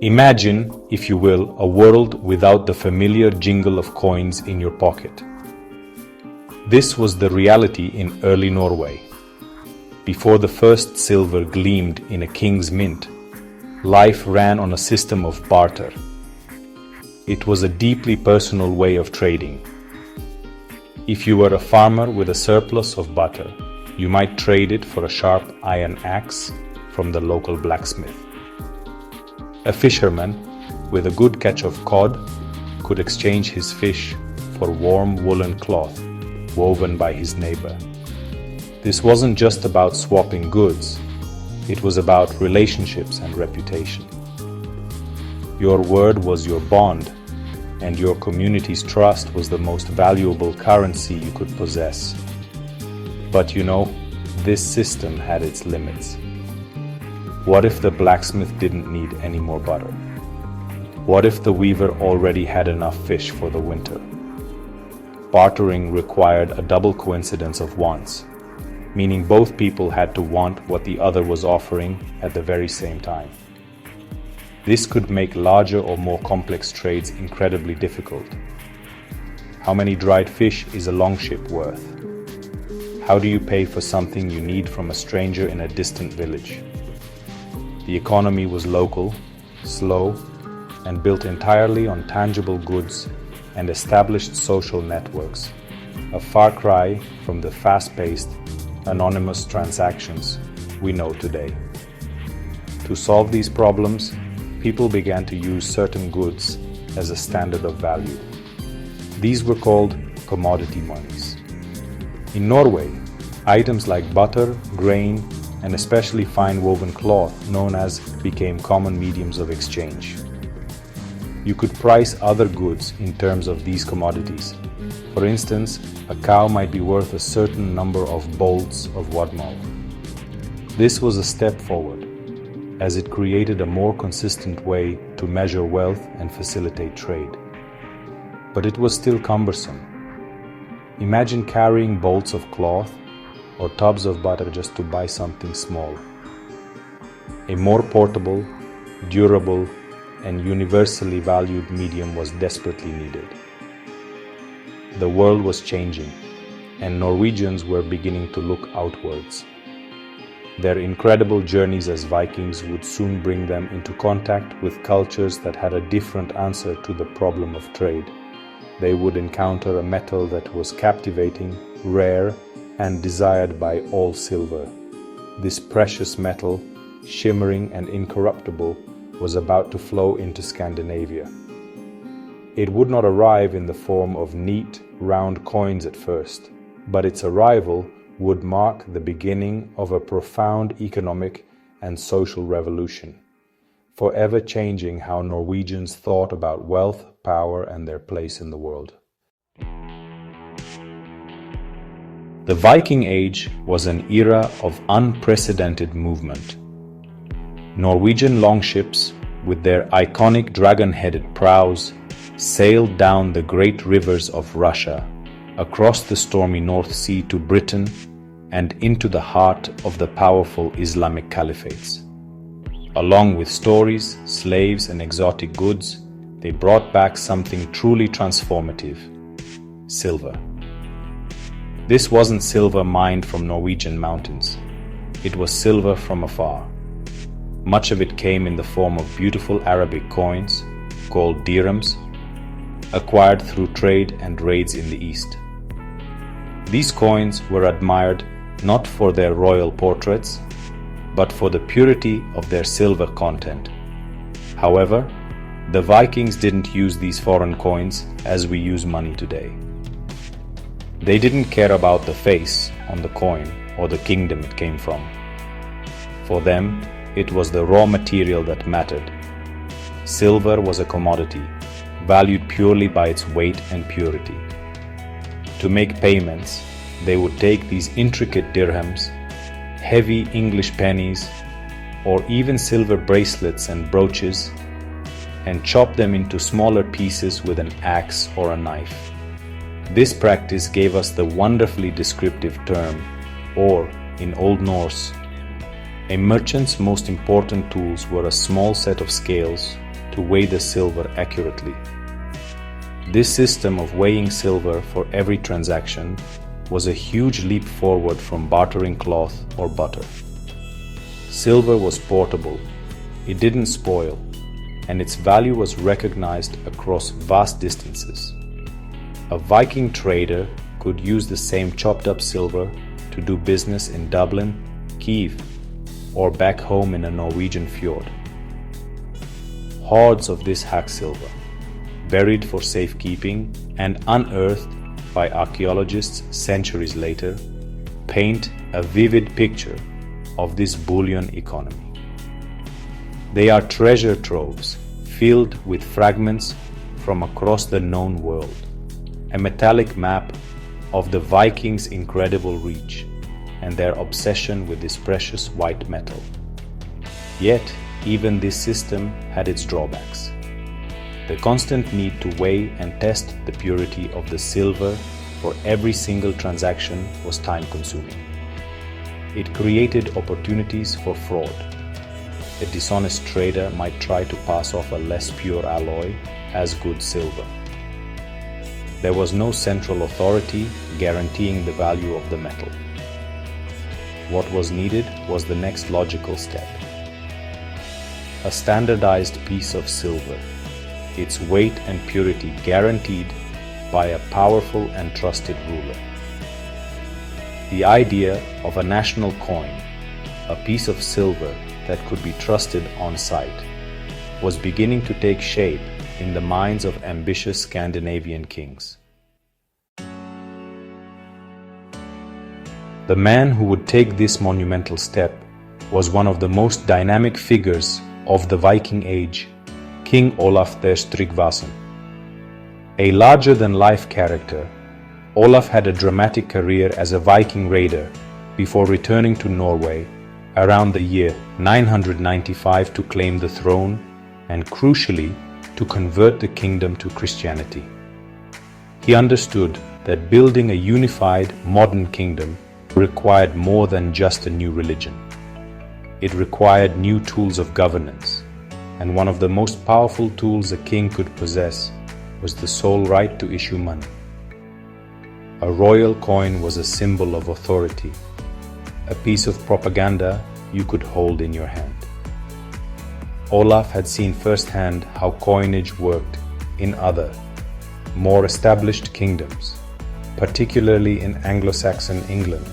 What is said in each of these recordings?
Imagine, if you will, a world without the familiar jingle of coins in your pocket. This was the reality in early Norway. Before the first silver gleamed in a king's mint, life ran on a system of barter. It was a deeply personal way of trading. If you were a farmer with a surplus of butter, you might trade it for a sharp iron axe from the local blacksmith. A fisherman with a good catch of cod could exchange his fish for warm woolen cloth woven by his neighbor. This wasn't just about swapping goods, it was about relationships and reputation. Your word was your bond, and your community's trust was the most valuable currency you could possess. But this system had its limits. What if the blacksmith didn't need any more butter? What if the weaver already had enough fish for the winter? Bartering required a double coincidence of wants, meaning both people had to want what the other was offering at the very same time. This could make larger or more complex trades incredibly difficult. How many dried fish is a longship worth? How do you pay for something you need from a stranger in a distant village? The economy was local, slow, and built entirely on tangible goods and established social networks, a far cry from the fast-paced, anonymous transactions we know today. To solve these problems, people began to use certain goods as a standard of value. These were called commodity monies. In Norway, items like butter, grain, and especially fine woven cloth known as became common mediums of exchange. You could price other goods in terms of these commodities. For instance, a cow might be worth a certain number of bolts of wadmal. This was a step forward, as it created a more consistent way to measure wealth and facilitate trade. But it was still cumbersome. Imagine carrying bolts of cloth or tubs of butter just to buy something small. A more portable, durable, and universally valued medium was desperately needed. The world was changing, and Norwegians were beginning to look outwards. Their incredible journeys as Vikings would soon bring them into contact with cultures that had a different answer to the problem of trade. They would encounter a metal that was captivating, rare, and desired by all silver. This precious metal, shimmering and incorruptible, was about to flow into Scandinavia. It would not arrive in the form of neat, round coins at first, but its arrival would mark the beginning of a profound economic and social revolution, forever changing how Norwegians thought about wealth, power, and their place in the world. The Viking Age was an era of unprecedented movement. Norwegian longships, with their iconic dragon-headed prows, sailed down the great rivers of Russia, across the stormy North Sea to Britain, and into the heart of the powerful Islamic caliphates. Along with stories, slaves, and exotic goods, they brought back something truly transformative: silver. This wasn't silver mined from Norwegian mountains. It was silver from afar. Much of it came in the form of beautiful Arabic coins, called dirhams, acquired through trade and raids in the east. These coins were admired not for their royal portraits, but for the purity of their silver content. However, the Vikings didn't use these foreign coins as we use money today. They didn't care about the face on the coin or the kingdom it came from. For them, it was the raw material that mattered. Silver was a commodity, valued purely by its weight and purity. To make payments, they would take these intricate dirhams, heavy English pennies, or even silver bracelets and brooches, and chop them into smaller pieces with an axe or a knife. This practice gave us the wonderfully descriptive term, or in Old Norse, a merchant's most important tools were a small set of scales, to weigh the silver accurately. This system of weighing silver for every transaction was a huge leap forward from bartering cloth or butter. Silver was portable, it didn't spoil, and its value was recognized across vast distances. A Viking trader could use the same chopped up silver to do business in Dublin, Kiev, or back home in a Norwegian fjord. Hoards of this hacksilver, buried for safekeeping and unearthed by archaeologists centuries later, paint a vivid picture of this bullion economy. They are treasure troves filled with fragments from across the known world, a metallic map of the Vikings' incredible reach and their obsession with this precious white metal. Yet, even this system had its drawbacks. The constant need to weigh and test the purity of the silver for every single transaction was time-consuming. It created opportunities for fraud. A dishonest trader might try to pass off a less pure alloy as good silver. There was no central authority guaranteeing the value of the metal. What was needed was the next logical step. A standardized piece of silver, its weight and purity guaranteed by a powerful and trusted ruler. The idea of a national coin, a piece of silver that could be trusted on site, was beginning to take shape in the minds of ambitious Scandinavian kings. The man who would take this monumental step was one of the most dynamic figures of the Viking Age, King Olaf I Tryggvason. A larger-than-life character, Olaf had a dramatic career as a Viking raider before returning to Norway around the year 995 to claim the throne and, crucially, to convert the kingdom to Christianity. He understood that building a unified, modern kingdom required more than just a new religion. It required new tools of governance, and one of the most powerful tools a king could possess was the sole right to issue money. A royal coin was a symbol of authority, a piece of propaganda you could hold in your hand. Olaf had seen firsthand how coinage worked in other, more established kingdoms, particularly in Anglo-Saxon England.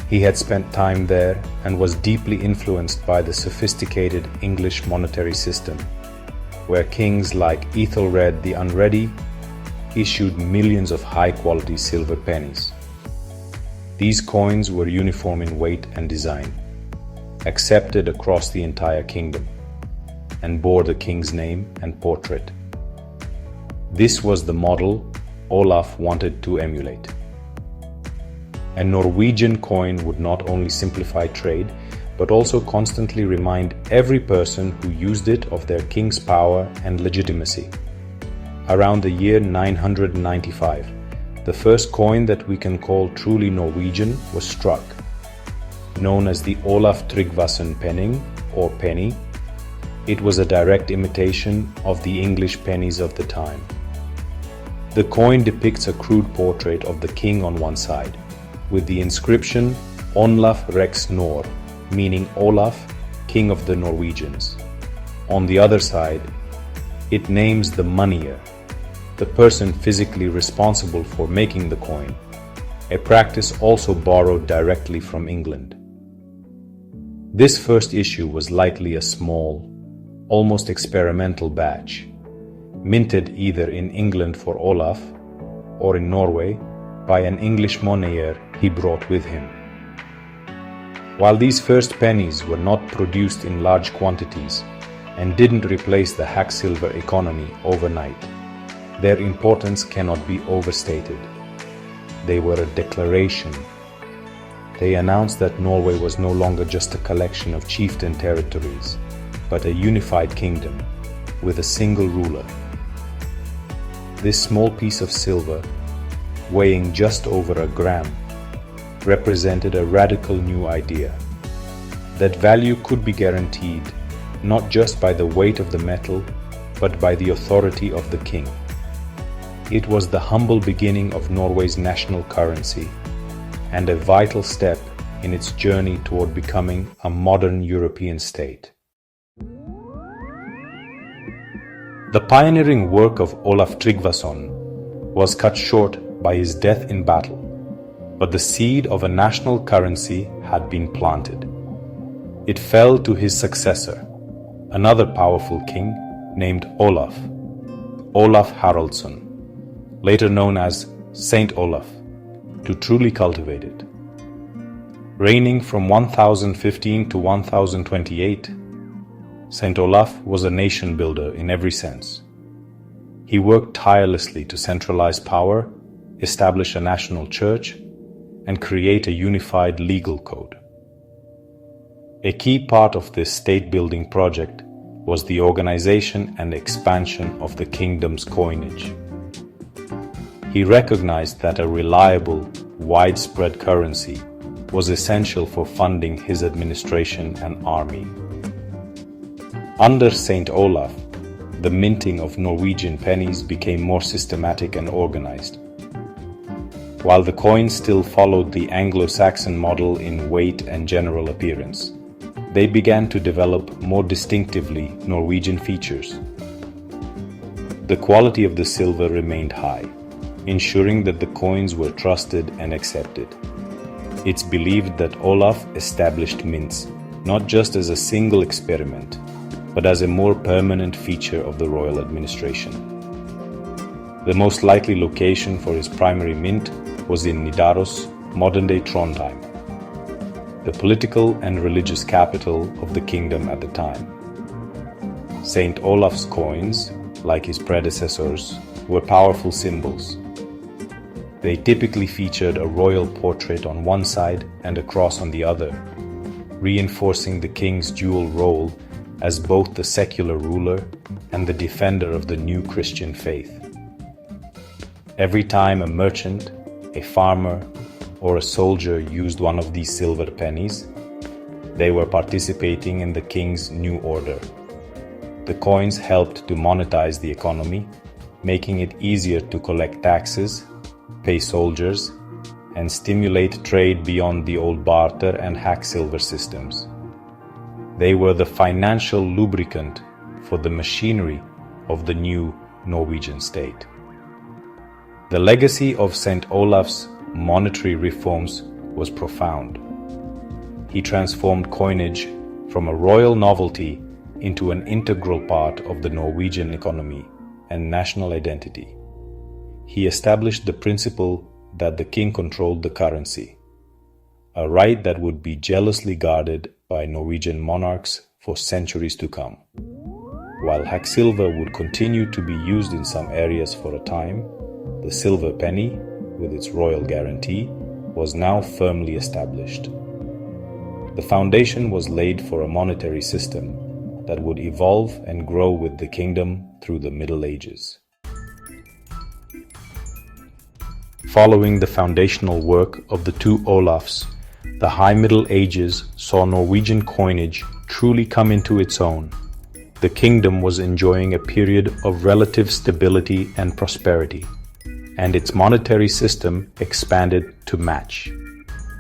He had spent time there and was deeply influenced by the sophisticated English monetary system, where kings like Ethelred the Unready issued millions of high-quality silver pennies. These coins were uniform in weight and design, accepted across the entire kingdom, and bore the king's name and portrait. This was the model Olaf wanted to emulate. A Norwegian coin would not only simplify trade, but also constantly remind every person who used it of their king's power and legitimacy. Around the year 995, the first coin that we can call truly Norwegian was struck. Known as the Olaf Tryggvason penning or penny, it was a direct imitation of the English pennies of the time. The coin depicts a crude portrait of the king on one side, with the inscription Onlaf Rex Nor, meaning Olaf, King of the Norwegians. On the other side, it names the moneyer, the person physically responsible for making the coin, a practice also borrowed directly from England. This first issue was likely a small, almost experimental batch, minted either in England for Olaf or in Norway by an English monneyer he brought with him. While these first pennies were not produced in large quantities and didn't replace the hacksilver economy overnight, their importance cannot be overstated. They were a declaration. They announced that Norway was no longer just a collection of chieftain territories, but a unified kingdom with a single ruler. This small piece of silver, weighing just over a gram, represented a radical new idea. That value could be guaranteed not just by the weight of the metal, but by the authority of the king. It was the humble beginning of Norway's national currency and a vital step in its journey toward becoming a modern European state. The pioneering work of Olaf Tryggvason was cut short by his death in battle, but the seed of a national currency had been planted. It fell to his successor, another powerful king named Olaf Haraldsson, later known as Saint Olaf, to truly cultivate it. Reigning from 1015 to 1028, Saint Olaf was a nation builder in every sense. He worked tirelessly to centralize power, establish a national church, and create a unified legal code. A key part of this state-building project was the organization and expansion of the kingdom's coinage. He recognized that a reliable, widespread currency was essential for funding his administration and army. Under Saint Olaf, the minting of Norwegian pennies became more systematic and organized. While the coins still followed the Anglo-Saxon model in weight and general appearance, they began to develop more distinctively Norwegian features. The quality of the silver remained high, ensuring that the coins were trusted and accepted. It's believed that Olaf established mints not just as a single experiment, but as a more permanent feature of the royal administration. The most likely location for his primary mint was in Nidaros, modern-day Trondheim, the political and religious capital of the kingdom at the time. Saint Olaf's coins, like his predecessors, were powerful symbols. They typically featured a royal portrait on one side and a cross on the other, reinforcing the king's dual role as both the secular ruler and the defender of the new Christian faith. Every time a merchant, a farmer, or a soldier used one of these silver pennies, they were participating in the king's new order. The coins helped to monetize the economy, making it easier to collect taxes, pay soldiers, and stimulate trade beyond the old barter and hacksilver systems. They were the financial lubricant for the machinery of the new Norwegian state. The legacy of Saint Olaf's monetary reforms was profound. He transformed coinage from a royal novelty into an integral part of the Norwegian economy and national identity. He established the principle that the king controlled the currency, a right that would be jealously guarded by Norwegian monarchs for centuries to come. While hacksilver would continue to be used in some areas for a time, the silver penny, with its royal guarantee, was now firmly established. The foundation was laid for a monetary system that would evolve and grow with the kingdom through the Middle Ages. Following the foundational work of the two Olafs, the High Middle Ages saw Norwegian coinage truly come into its own. The kingdom was enjoying a period of relative stability and prosperity, and its monetary system expanded to match.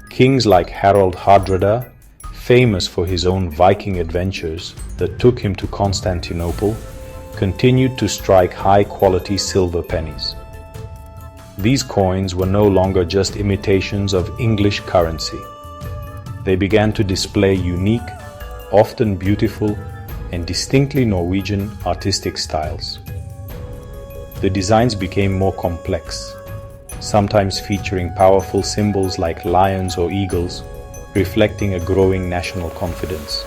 Kings like Harald Hardrada, famous for his own Viking adventures that took him to Constantinople, continued to strike high-quality silver pennies. These coins were no longer just imitations of English currency. They began to display unique, often beautiful, and distinctly Norwegian artistic styles. The designs became more complex, sometimes featuring powerful symbols like lions or eagles, reflecting a growing national confidence.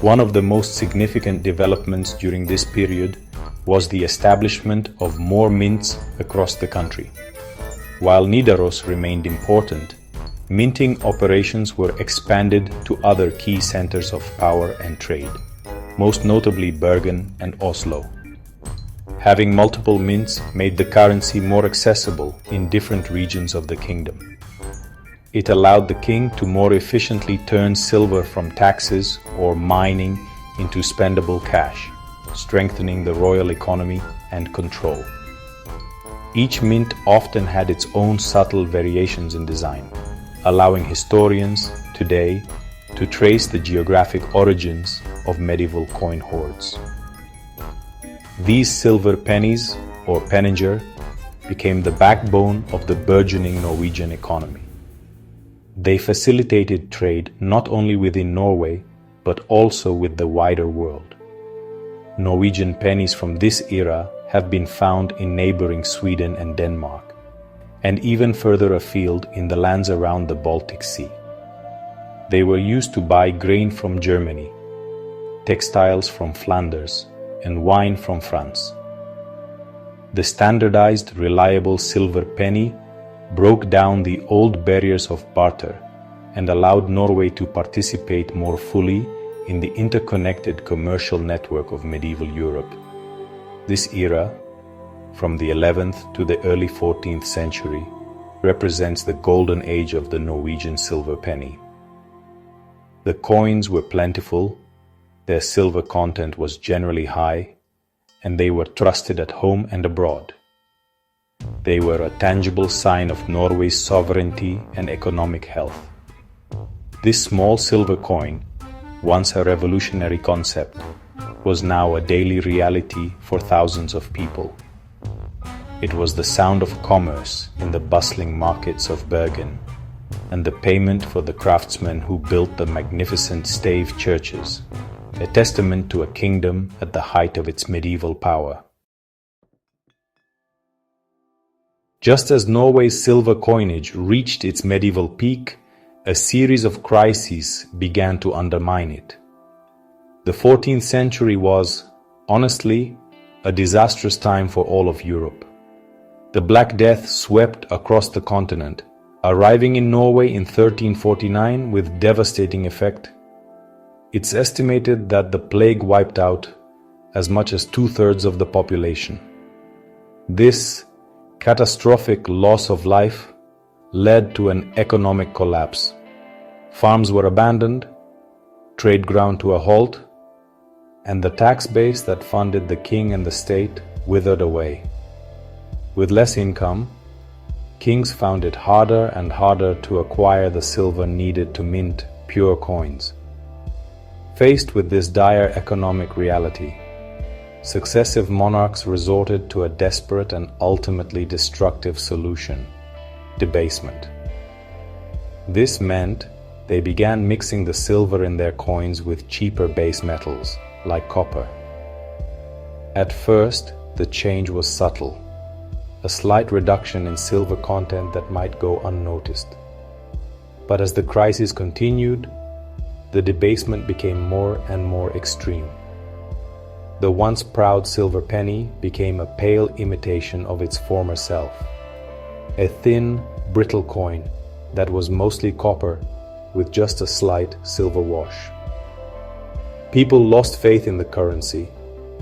One of the most significant developments during this period was the establishment of more mints across the country. While Nidaros remained important, minting operations were expanded to other key centers of power and trade, most notably Bergen and Oslo. Having multiple mints made the currency more accessible in different regions of the kingdom. It allowed the king to more efficiently turn silver from taxes or mining into spendable cash, strengthening the royal economy and control. Each mint often had its own subtle variations in design, allowing historians today to trace the geographic origins of medieval coin hoards. These silver pennies, or penninger, became the backbone of the burgeoning Norwegian economy. They facilitated trade not only within Norway, but also with the wider world. Norwegian pennies from this era have been found in neighboring Sweden and Denmark, and even further afield in the lands around the Baltic Sea. They were used to buy grain from Germany, textiles from Flanders, and wine from France. The standardized, reliable silver penny broke down the old barriers of barter and allowed Norway to participate more fully in the interconnected commercial network of medieval Europe. This era, from the 11th to the early 14th century, represents the golden age of the Norwegian silver penny. The coins were plentiful, their silver content was generally high, and they were trusted at home and abroad. They were a tangible sign of Norway's sovereignty and economic health. This small silver coin, once a revolutionary concept, was now a daily reality for thousands of people. It was the sound of commerce in the bustling markets of Bergen, and the payment for the craftsmen who built the magnificent stave churches, a testament to a kingdom at the height of its medieval power. Just as Norway's silver coinage reached its medieval peak, a series of crises began to undermine it. The 14th century was, honestly, a disastrous time for all of Europe. The Black Death swept across the continent, arriving in Norway in 1349 with devastating effect. It's estimated that the plague wiped out as much as 2/3 of the population. This catastrophic loss of life led to an economic collapse. Farms were abandoned, trade ground to a halt, and the tax base that funded the king and the state withered away. With less income, kings found it harder and harder to acquire the silver needed to mint pure coins. Faced with this dire economic reality, successive monarchs resorted to a desperate and ultimately destructive solution: debasement. This meant they began mixing the silver in their coins with cheaper base metals, like copper. At first, the change was subtle, a slight reduction in silver content that might go unnoticed. But as the crisis continued, the debasement became more and more extreme. The once proud silver penny became a pale imitation of its former self, a thin, brittle coin that was mostly copper with just a slight silver wash. People lost faith in the currency,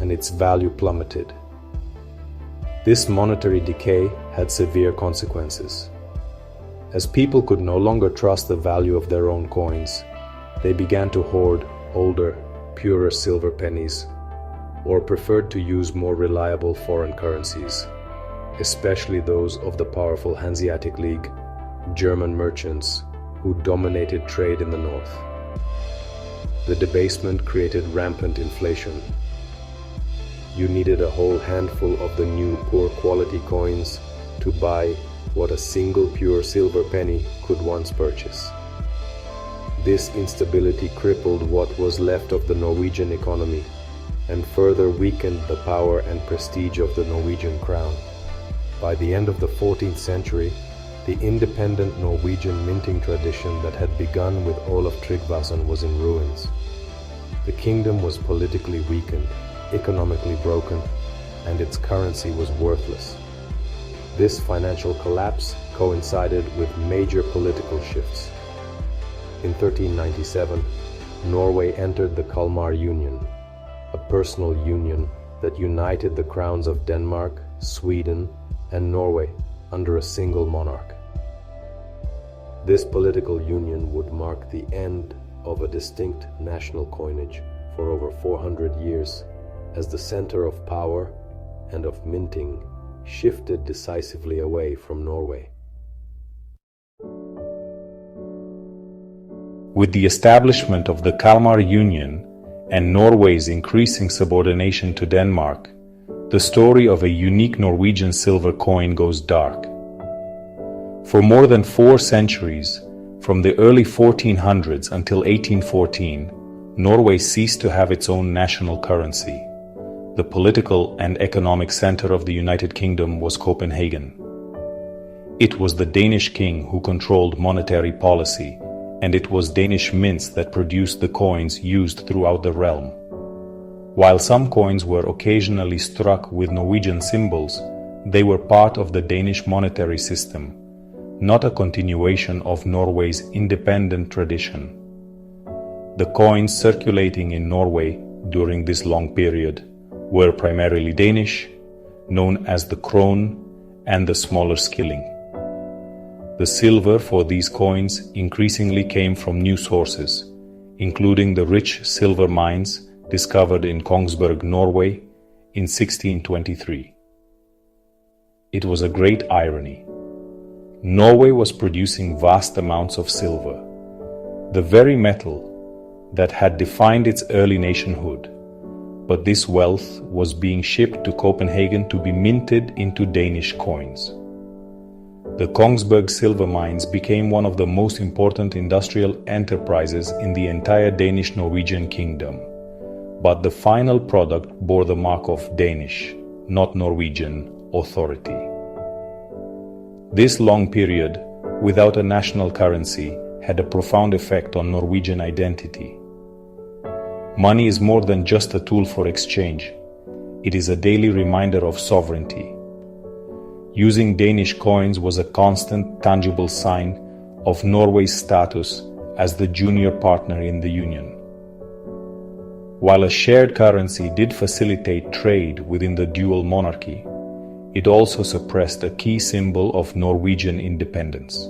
and its value plummeted. This monetary decay had severe consequences. As people could no longer trust the value of their own coins, they began to hoard older, purer silver pennies, or preferred to use more reliable foreign currencies, especially those of the powerful Hanseatic League, German merchants who dominated trade in the north. The debasement created rampant inflation. You needed a whole handful of the new poor quality coins to buy what a single pure silver penny could once purchase. This instability crippled what was left of the Norwegian economy and further weakened the power and prestige of the Norwegian crown. By the end of the 14th century, the independent Norwegian minting tradition that had begun with Olaf Tryggvason was in ruins. The kingdom was politically weakened, economically broken, and its currency was worthless. This financial collapse coincided with major political shifts. In 1397, Norway entered the Kalmar Union, a personal union that united the crowns of Denmark, Sweden, and Norway under a single monarch. This political union would mark the end of a distinct national coinage for over 400 years as the center of power and of minting shifted decisively away from Norway. With the establishment of the Kalmar Union and Norway's increasing subordination to Denmark, the story of a unique Norwegian silver coin goes dark. For more than 4 centuries, from the early 1400s until 1814, Norway ceased to have its own national currency. The political and economic center of the United Kingdom was Copenhagen. It was the Danish king who controlled monetary policy, and it was Danish mints that produced the coins used throughout the realm. While some coins were occasionally struck with Norwegian symbols, they were part of the Danish monetary system, not a continuation of Norway's independent tradition. The coins circulating in Norway during this long period were primarily Danish, known as the krone and the smaller skilling. The silver for these coins increasingly came from new sources, including the rich silver mines discovered in Kongsberg, Norway, in 1623. It was a great irony. Norway was producing vast amounts of silver, the very metal that had defined its early nationhood, but this wealth was being shipped to Copenhagen to be minted into Danish coins. The Kongsberg silver mines became one of the most important industrial enterprises in the entire Danish-Norwegian kingdom, but the final product bore the mark of Danish, not Norwegian, authority. This long period, without a national currency, had a profound effect on Norwegian identity. Money is more than just a tool for exchange. It is a daily reminder of sovereignty. Using Danish coins was a constant, tangible sign of Norway's status as the junior partner in the Union. While a shared currency did facilitate trade within the dual monarchy, it also suppressed a key symbol of Norwegian independence.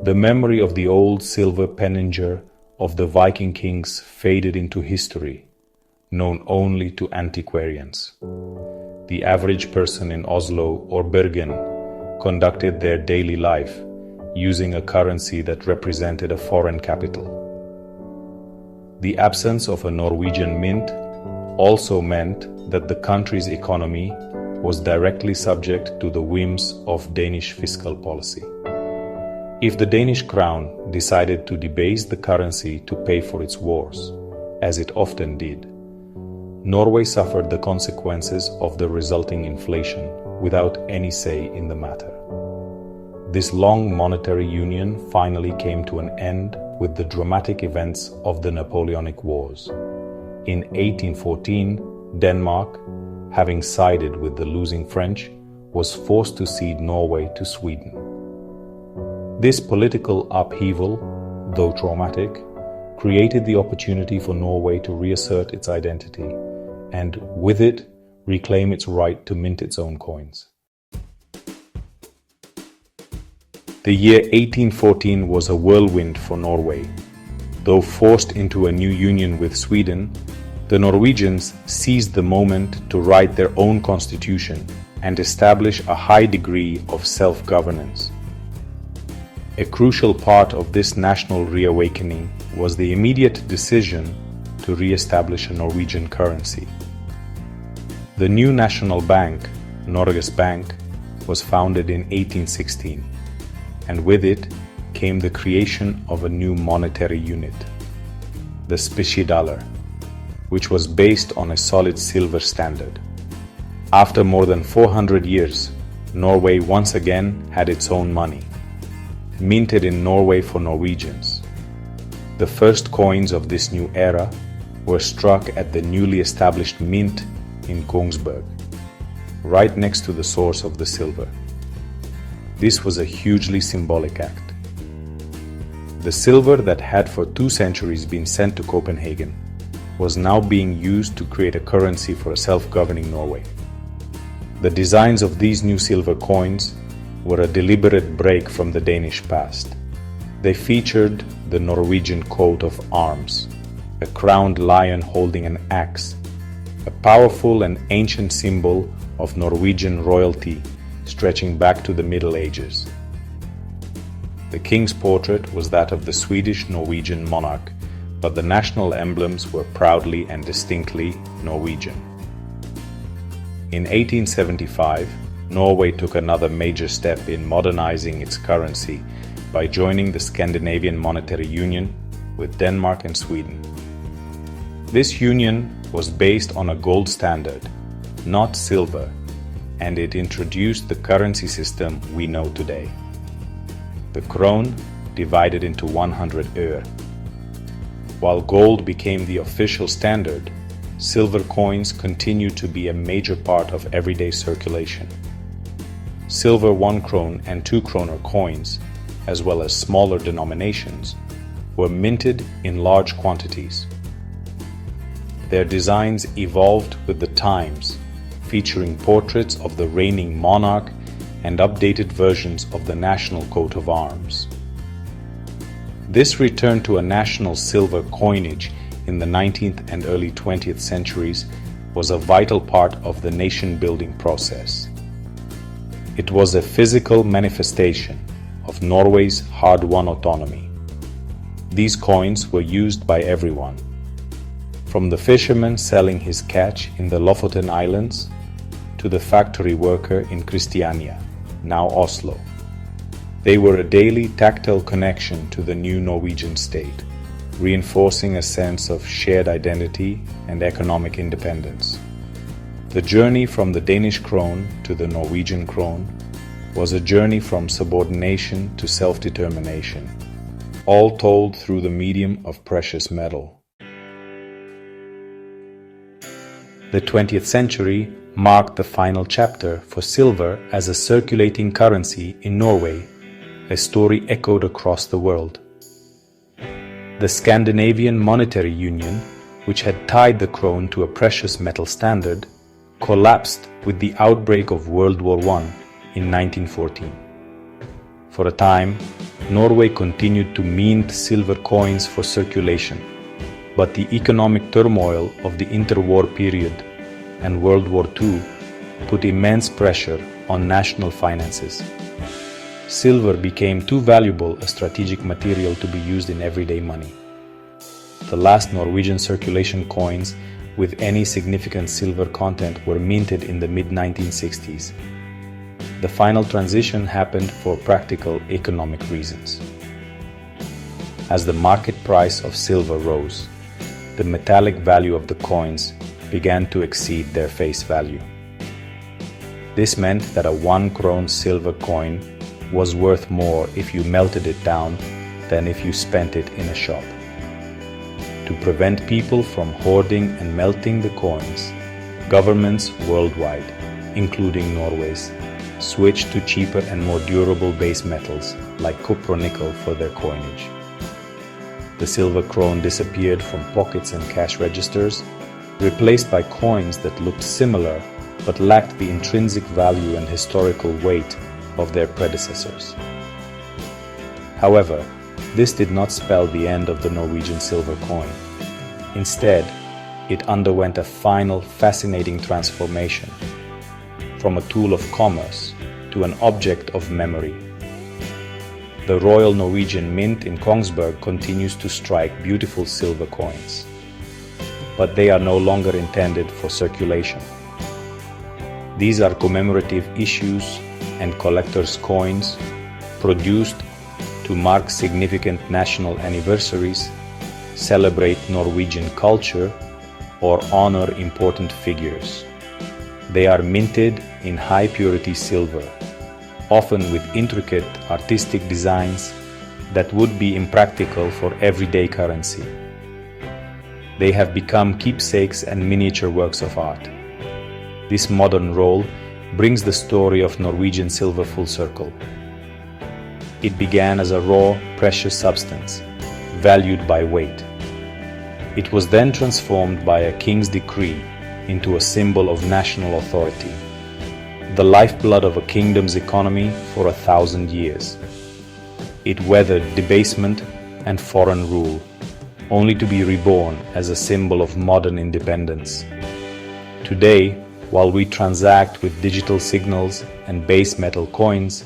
The memory of the old silver penninger of the Viking kings faded into history, known only to antiquarians. The average person in Oslo or Bergen conducted their daily life using a currency that represented a foreign capital. The absence of a Norwegian mint also meant that the country's economy was directly subject to the whims of Danish fiscal policy. If the Danish crown decided to debase the currency to pay for its wars, as it often did, Norway suffered the consequences of the resulting inflation without any say in the matter. This long monetary union finally came to an end with the dramatic events of the Napoleonic Wars. In 1814, Denmark, having sided with the losing French, was forced to cede Norway to Sweden. This political upheaval, though traumatic, created the opportunity for Norway to reassert its identity and, with it, reclaim its right to mint its own coins. The year 1814 was a whirlwind for Norway. Though forced into a new union with Sweden, the Norwegians seized the moment to write their own constitution and establish a high degree of self-governance. A crucial part of this national reawakening was the immediate decision to re-establish a Norwegian currency. The new national bank, Norges Bank, was founded in 1816, and with it came the creation of a new monetary unit, the speciedollar, which was based on a solid silver standard. After more than 400 years, Norway once again had its own money, minted in Norway for Norwegians. The first coins of this new era were struck at the newly established mint in Kongsberg, right next to the source of the silver. This was a hugely symbolic act. The silver that had for 2 centuries been sent to Copenhagen was now being used to create a currency for a self-governing Norway. The designs of these new silver coins were a deliberate break from the Danish past. They featured the Norwegian coat of arms, a crowned lion holding an axe, a powerful and ancient symbol of Norwegian royalty stretching back to the Middle Ages. The king's portrait was that of the Swedish Norwegian monarch, but the national emblems were proudly and distinctly Norwegian. In 1875, Norway took another major step in modernizing its currency by joining the Scandinavian Monetary Union with Denmark and Sweden. This union was based on a gold standard, not silver, and it introduced the currency system we know today. The krone divided into 100 öre. While gold became the official standard, silver coins continued to be a major part of everyday circulation. Silver 1 krone and 2 kroner coins, as well as smaller denominations, were minted in large quantities. Their designs evolved with the times, featuring portraits of the reigning monarch and updated versions of the national coat of arms. This return to a national silver coinage in the 19th and early 20th centuries was a vital part of the nation-building process. It was a physical manifestation of Norway's hard-won autonomy. These coins were used by everyone, from the fisherman selling his catch in the Lofoten Islands to the factory worker in Christiania, now Oslo. They were a daily tactile connection to the new Norwegian state, reinforcing a sense of shared identity and economic independence. The journey from the Danish krone to the Norwegian krone was a journey from subordination to self-determination, all told through the medium of precious metal. The 20th century marked the final chapter for silver as a circulating currency in Norway, a story echoed across the world. The Scandinavian Monetary Union, which had tied the krone to a precious metal standard, collapsed with the outbreak of World War I in 1914. For a time, Norway continued to mint silver coins for circulation, but the economic turmoil of the interwar period and World War II put immense pressure on national finances. Silver became too valuable a strategic material to be used in everyday money. The last Norwegian circulation coins with any significant silver content were minted in the mid-1960s. The final transition happened for practical economic reasons. As the market price of silver rose, the metallic value of the coins began to exceed their face value. This meant that a 1 krone silver coin was worth more if you melted it down than if you spent it in a shop. To prevent people from hoarding and melting the coins, governments worldwide, including Norway's, switched to cheaper and more durable base metals like copper or nickel for their coinage. The silver krone disappeared from pockets and cash registers, replaced by coins that looked similar but lacked the intrinsic value and historical weight of their predecessors. However, this did not spell the end of the Norwegian silver coin. Instead, it underwent a final fascinating transformation from a tool of commerce to an object of memory. The Royal Norwegian Mint in Kongsberg continues to strike beautiful silver coins, but they are no longer intended for circulation. These are commemorative issues and collector's coins produced to mark significant national anniversaries, celebrate Norwegian culture, or honor important figures. They are minted in high-purity silver, often with intricate artistic designs that would be impractical for everyday currency. They have become keepsakes and miniature works of art. This modern role brings the story of Norwegian silver full circle. It began as a raw, precious substance, valued by weight. It was then transformed by a king's decree into a symbol of national authority, the lifeblood of a kingdom's economy for 1,000 years. It weathered debasement and foreign rule, only to be reborn as a symbol of modern independence. Today, while we transact with digital signals and base metal coins,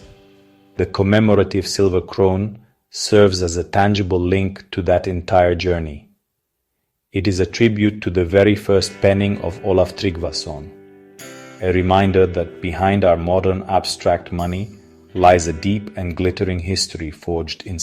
the commemorative silver krone serves as a tangible link to that entire journey. It is a tribute to the very first penning of Olaf Tryggvason, a reminder that behind our modern abstract money lies a deep and glittering history forged in